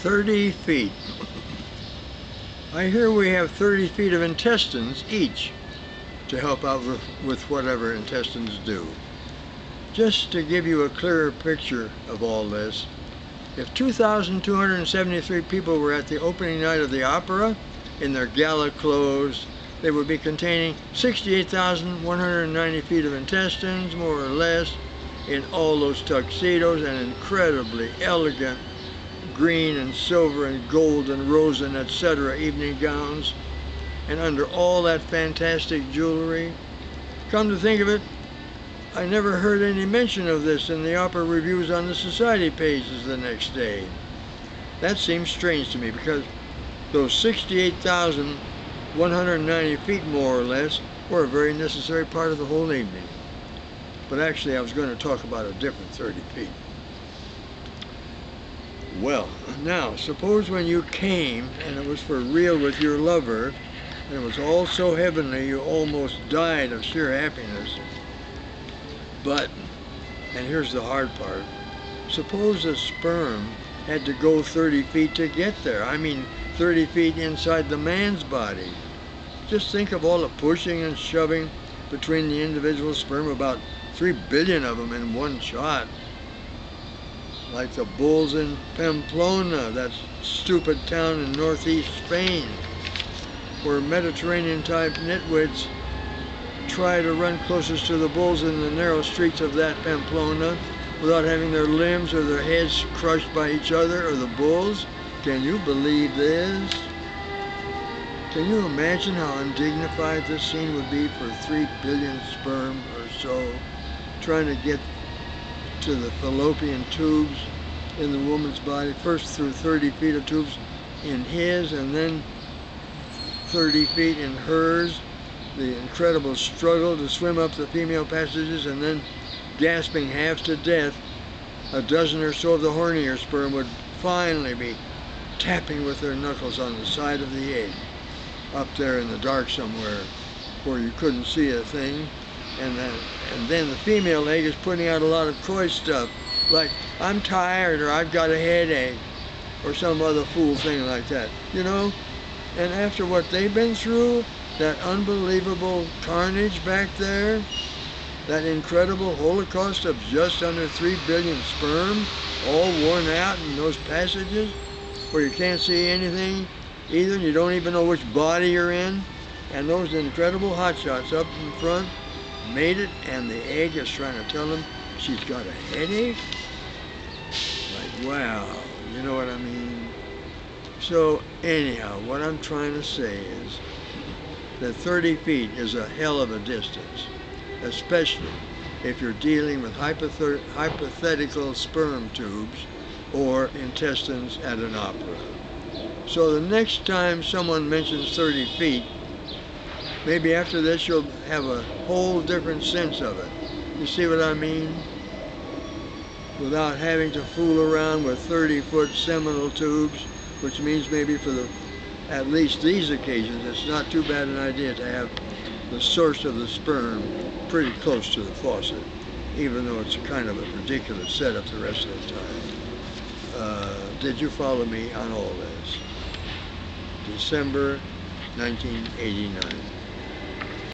30 feet. I hear we have 30 feet of intestines each to help out with whatever intestines do. Just to give you a clearer picture of all this, if 2,273 people were at the opening night of the opera in their gala clothes, they would be containing 68,190 feet of intestines, more or less, in all those tuxedos and incredibly elegant green and silver and gold and rose and etc. evening gowns, and under all that fantastic jewelry. Come to think of it, I never heard any mention of this in the opera reviews on the society pages the next day. That seems strange to me, because those 68,190 feet, more or less, were a very necessary part of the whole evening. But actually I was going to talk about a different 30 feet. Well, now, suppose when you came, and it was for real with your lover, and it was all so heavenly you almost died of sheer happiness. But, and here's the hard part, suppose a sperm had to go 30 feet to get there. I mean 30 feet inside the man's body. Just think of all the pushing and shoving between the individual sperm, about 3 billion of them in one shot. Like the bulls in Pamplona, that stupid town in northeast Spain, where Mediterranean-type nitwits try to run closest to the bulls in the narrow streets of that Pamplona without having their limbs or their heads crushed by each other or the bulls. Can you believe this? Can you imagine how undignified this scene would be for 3 billion sperm or so trying to get to the fallopian tubes in the woman's body, first through 30 feet of tubes in his and then 30 feet in hers, the incredible struggle to swim up the female passages, and then gasping half to death, a dozen or so of the hornier sperm would finally be tapping with their knuckles on the side of the egg, up there in the dark somewhere where you couldn't see a thing. And then the female egg is putting out a lot of coy stuff, like, I'm tired, or I've got a headache, or some other fool thing like that, you know? And after what they've been through, that unbelievable carnage back there, that incredible holocaust of just under 3 billion sperm, all worn out in those passages, where you can't see anything either, and you don't even know which body you're in, and those incredible hotshots up in front, made it, and the egg is trying to tell him she's got a headache? Like, wow, you know what I mean? So anyhow, what I'm trying to say is that 30 feet is a hell of a distance, especially if you're dealing with hypothetical sperm tubes or intestines at an opera. So the next time someone mentions 30 feet, maybe after this you'll have a whole different sense of it. You see what I mean? Without having to fool around with 30-foot seminal tubes, which means maybe for at least these occasions, it's not too bad an idea to have the source of the sperm pretty close to the faucet, even though it's kind of a ridiculous setup the rest of the time. Did you follow me on all this? December 1989.